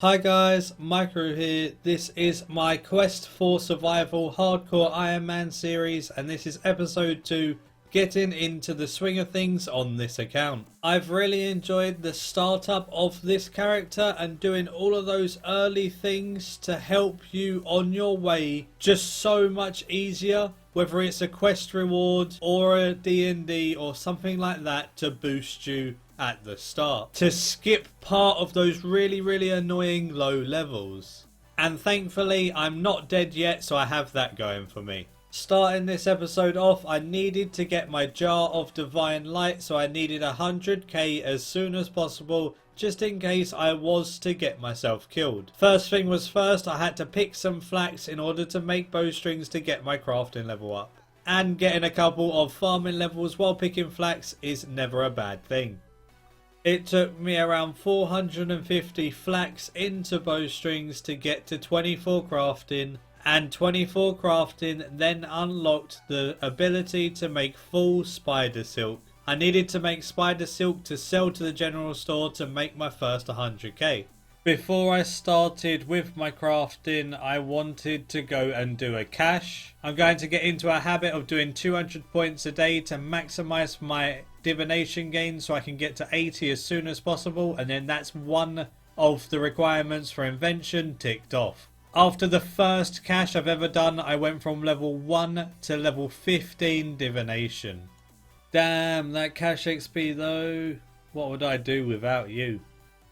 Hi guys, Maikeru here. This is my Quest for Survival Hardcore Ironman series, and this is episode 2, getting into the swing of things on this account. I've really enjoyed the startup of this character and doing all of those early things to help you on your way just so much easier, whether it's a quest reward or a D&D or something like that to boost you at the start, to skip part of those really annoying low levels. And thankfully I'm not dead yet, so I have that going for me. Starting this episode off, I needed to get my jar of divine light, so I needed 100k as soon as possible, just in case I was to get myself killed. First thing was first, I had to pick some flax in order to make bowstrings to get my crafting level up. And getting a couple of farming levels while picking flax is never a bad thing. It took me around 450 flax into bowstrings to get to 24 crafting, and 24 crafting then unlocked the ability to make full spider silk. I needed to make spider silk to sell to the general store to make my first 100k. Before I started with my crafting, I wanted to go and do a cache. I'm going to get into a habit of doing 200 points a day to maximize my divination gain so I can get to 80 as soon as possible, and then that's one of the requirements for invention ticked off. After the first cache I've ever done, I went from level 1 to level 15 divination. Damn, that cache XP though. What would I do without you?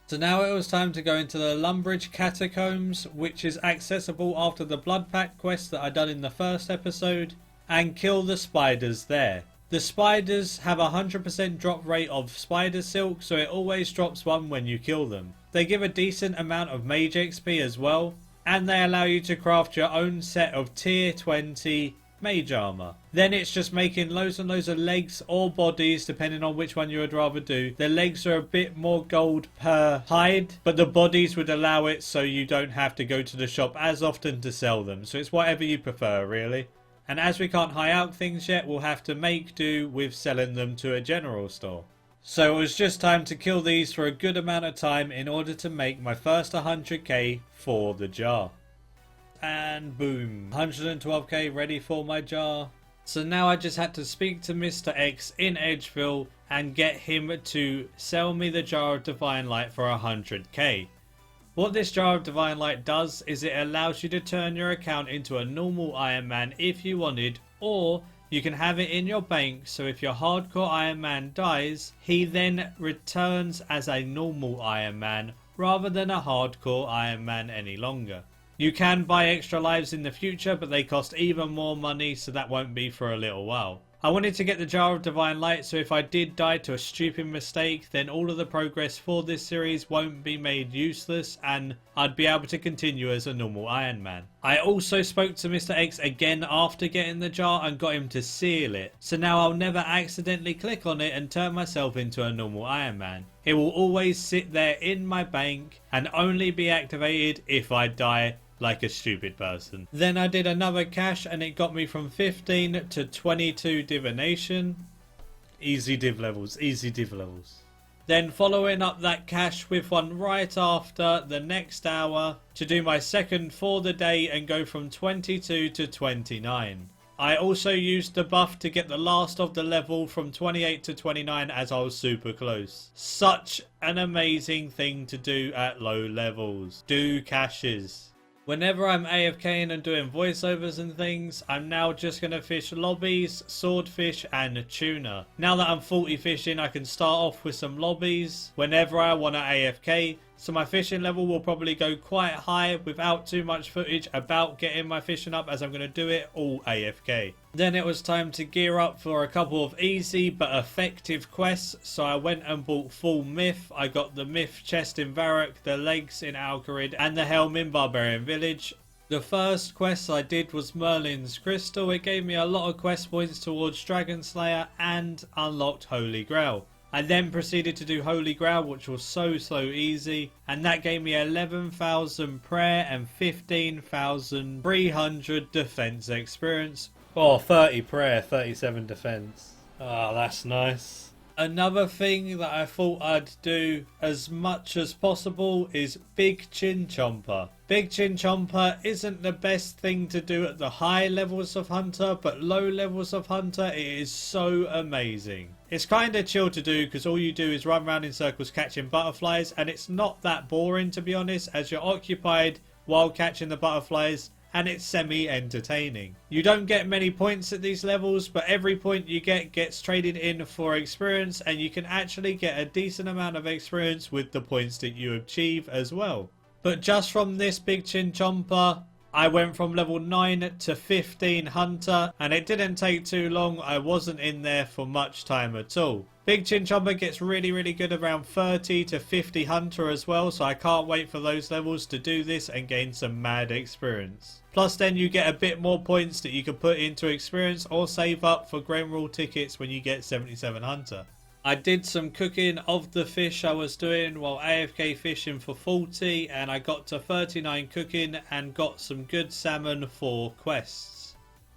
So now it was time to go into the Lumbridge Catacombs, which is accessible after the Blood Pact quest that I done in the first episode, and kill the spiders there. The spiders have a 100% drop rate of spider silk, so it always drops one when you kill them. They give a decent amount of mage XP as well, and they allow you to craft your own set of tier 20 mage armor. Then it's just making loads and loads of legs or bodies depending on which one you would rather do. The legs are a bit more gold per hide, but the bodies would allow it so you don't have to go to the shop as often to sell them. So it's whatever you prefer really. And as we can't high out things yet, we'll have to make do with selling them to a general store. So it was just time to kill these for a good amount of time in order to make my first 100k for the jar. And boom, 112k ready for my jar. So now I just had to speak to Mr. X in Edgeville and get him to sell me the jar of divine light for 100k. What this jar of divine light does is it allows you to turn your account into a normal Ironman if you wanted, or you can have it in your bank so if your hardcore Ironman dies, he then returns as a normal Ironman rather than a hardcore Ironman any longer. You can buy extra lives in the future, but they cost even more money, so that won't be for a little while. I wanted to get the jar of divine light, so if I did die to a stupid mistake, then all of the progress for this series won't be made useless, and I'd be able to continue as a normal Iron Man. I also spoke to Mr. X again after getting the jar and got him to seal it, so now I'll never accidentally click on it and turn myself into a normal Iron Man. It will always sit there in my bank and only be activated if I die like a stupid person. Then I did another cache and it got me from 15 to 22 divination. Easy div levels, easy div levels. Then following up that cache with one right after the next hour to do my second for the day and go from 22 to 29. I also used the buff to get the last of the level from 28 to 29 as I was super close. Such an amazing thing to do at low levels. Do caches. Whenever I'm AFKing and doing voiceovers and things, I'm now just going to fish lobbies, swordfish and tuna. Now that I'm 40 fishing, I can start off with some lobbies whenever I want to AFK. So my fishing level will probably go quite high without too much footage about getting my fishing up, as I'm going to do it all AFK. Then it was time to gear up for a couple of easy but effective quests. So I went and bought full myth. I got the myth chest in Varrock, the legs in Alcarid and the helm in Barbarian Village. The first quest I did was Merlin's Crystal. It gave me a lot of quest points towards Dragon Slayer and unlocked Holy Grail. I then proceeded to do Holy Grail, which was so easy, and that gave me 11,000 prayer and 15,300 defense experience. Oh, 30 prayer, 37 defense. Oh, that's nice. Another thing that I thought I'd do as much as possible is Big Chin Chomper. Big Chin Chomper isn't the best thing to do at the high levels of Hunter, but low levels of Hunter it is so amazing. It's kind of chill to do because all you do is run around in circles catching butterflies, and it's not that boring to be honest, as you're occupied while catching the butterflies, and it's semi-entertaining. You don't get many points at these levels, but every point you get gets traded in for experience, and you can actually get a decent amount of experience with the points that you achieve as well. But just from this Big Chin Chomper, I went from level 9 to 15 Hunter, and it didn't take too long. I wasn't in there for much time at all. Big Chin Chomper gets really good around 30 to 50 Hunter as well, so I can't wait for those levels to do this and gain some mad experience. Plus then you get a bit more points that you can put into experience or save up for Grand Rule tickets when you get 77 Hunter. I did some cooking of the fish I was doing while AFK fishing for 40, and I got to 39 cooking and got some good salmon for quests.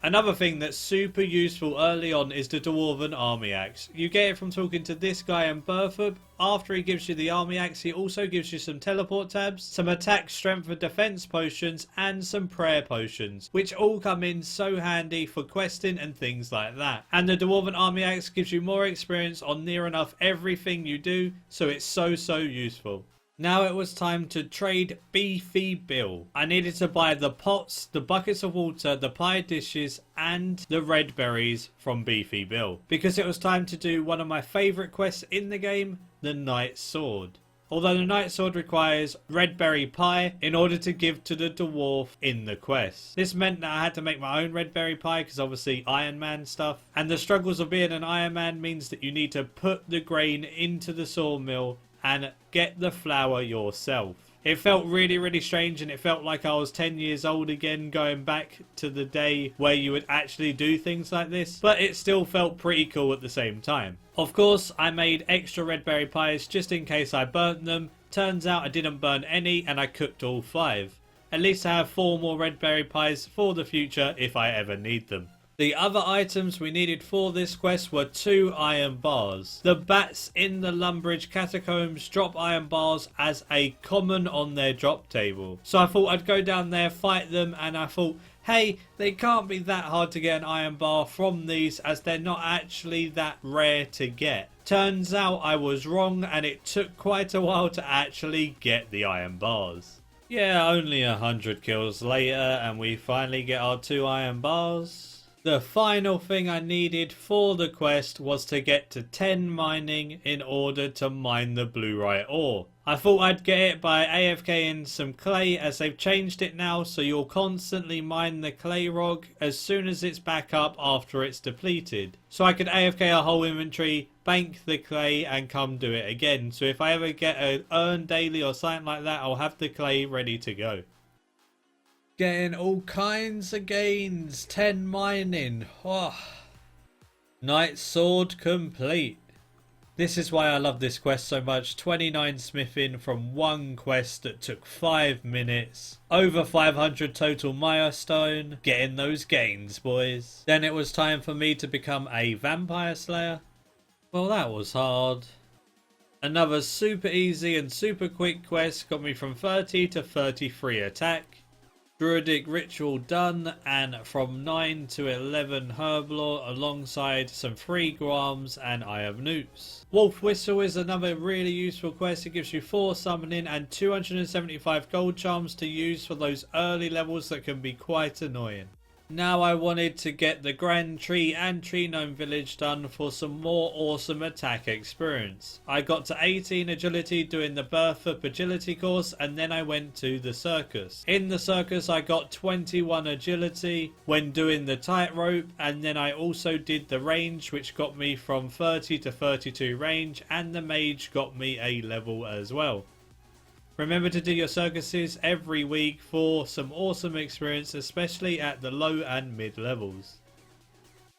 Another thing that's super useful early on is the Dwarven army axe. You get it from talking to this guy in Berthoud. After he gives you the army axe, he also gives you some teleport tabs, some attack, strength and defense potions, and some prayer potions, which all come in so handy for questing and things like that. And the Dwarven army axe gives you more experience on near enough everything you do, so it's so useful. Now it was time to trade Beefy Bill. I needed to buy the pots, the buckets of water, the pie dishes, and the red berries from Beefy Bill, because it was time to do one of my favourite quests in the game, the Knight Sword. Although the Knight Sword requires red berry pie in order to give to the dwarf in the quest. This meant that I had to make my own red berry pie because obviously Ironman stuff. And the struggles of being an Ironman means that you need to put the grain into the sawmill and get the flour yourself. It felt really strange, and it felt like I was 10 years old again, going back to the day where you would actually do things like this, but it still felt pretty cool at the same time. Of course, I made extra red berry pies just in case I burnt them. Turns out I didn't burn any, and I cooked all 5. At least I have 4 more red berry pies for the future if I ever need them. The other items we needed for this quest were 2 iron bars. The bats in the Lumbridge Catacombs drop iron bars as a common on their drop table. So I thought I'd go down there, fight them, and I thought, hey, they can't be that hard to get an iron bar from these, as they're not actually that rare to get. Turns out I was wrong, and it took quite a while to actually get the iron bars. Yeah, only 100 kills later, and we finally get our 2 iron bars. The final thing I needed for the quest was to get to 10 mining in order to mine the bluerite ore. I thought I'd get it by AFKing some clay, as they've changed it now, so you'll constantly mine the clay rock as soon as it's back up after it's depleted. So I could AFK a whole inventory, bank the clay and come do it again. So if I ever get an earn daily or something like that, I'll have the clay ready to go. Getting all kinds of gains. 10 mining. Oh. Knight Sword complete. This is why I love this quest so much. 29 smithing from one quest that took 5 minutes. Over 500 total milestone. Getting those gains, boys. Then it was time for me to become a vampire slayer. Well, that was hard. Another super easy and super quick quest got me from 30 to 33 attack. Druidic ritual done, and from 9 to 11 herblore alongside some free grams and Eye of Newts. Wolf Whistle is another really useful quest. It gives you 4 summoning and 275 gold charms to use for those early levels that can be quite annoying. Now I wanted to get the Grand Tree and Tree Gnome Village done for some more awesome attack experience. I got to 18 agility doing the Berthoud agility course, and then I went to the circus. In the circus I got 21 agility when doing the tightrope, and then I also did the range, which got me from 30 to 32 range, and the mage got me a level as well. Remember to do your circuses every week for some awesome experience, especially at the low and mid levels.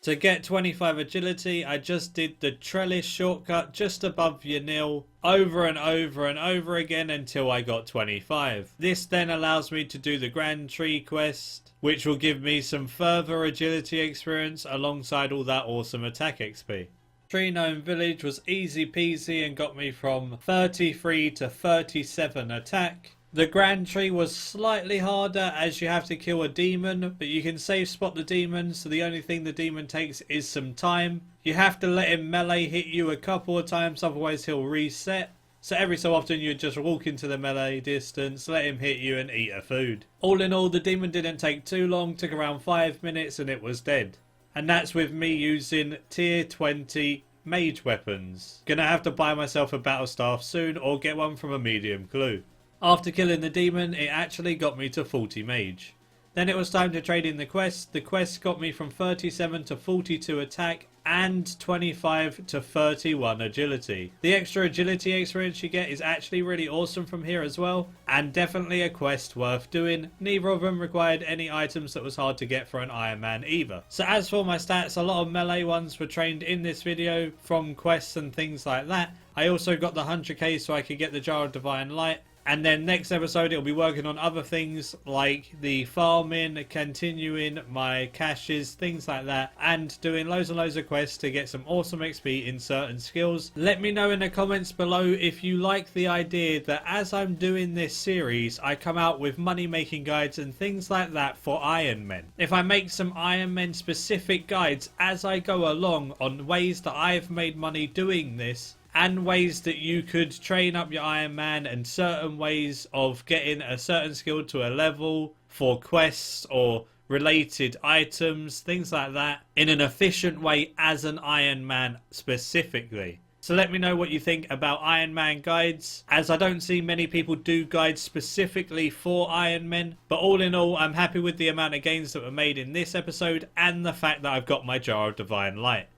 To get 25 agility, I just did the trellis shortcut just above your nil over and over again until I got 25. This then allows me to do the Grand Tree quest, which will give me some further agility experience alongside all that awesome attack XP. Tree Gnome Village was easy peasy and got me from 33 to 37 attack. The Grand Tree was slightly harder as you have to kill a demon, but you can safe spot the demon, so the only thing the demon takes is some time. You have to let him melee hit you a couple of times, otherwise he'll reset. So every so often you just walk into the melee distance, let him hit you and eat a food. All in all, the demon didn't take too long, took around 5 minutes and it was dead. And that's with me using tier 20 mage weapons. Gonna have to buy myself a battle staff soon or get one from a medium clue. After killing the demon, it actually got me to 40 mage. Then it was time to trade in the quest. The quest got me from 37 to 42 attack and 25 to 31 agility. The extra agility experience you get is actually really awesome from here as well, and definitely a quest worth doing. Neither of them required any items that was hard to get for an Ironman either. So as for my stats, a lot of melee ones were trained in this video from quests and things like that. I also got the 100k so I could get the Jar of Divine Light. And then next episode it'll be working on other things like the farming, continuing my caches, things like that, and doing loads and loads of quests to get some awesome XP in certain skills. Let me know in the comments below if you like the idea that as I'm doing this series I come out with money making guides and things like that for Ironmen. If I make some Ironmen specific guides as I go along on ways that I've made money doing this, and ways that you could train up your Iron Man, and certain ways of getting a certain skill to a level for quests or related items, things like that, in an efficient way as an Iron Man specifically. So let me know what you think about Iron Man guides, as I don't see many people do guides specifically for Iron Men. But all in all, I'm happy with the amount of gains that were made in this episode and the fact that I've got my Jar of Divine Light.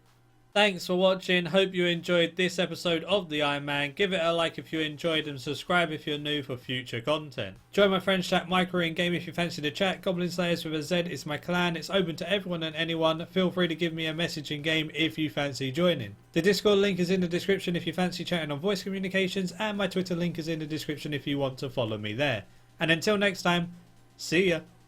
Thanks for watching, hope you enjoyed this episode of the Iron Man. Give it a like if you enjoyed and subscribe if you're new for future content. Join my friends chat Maikeru in game if you fancy the chat. Goblin Slayers with a Z is my clan, it's open to everyone and anyone. Feel free to give me a message in game if you fancy joining. The Discord link is in the description if you fancy chatting on voice communications, and my Twitter link is in the description if you want to follow me there. And until next time, see ya.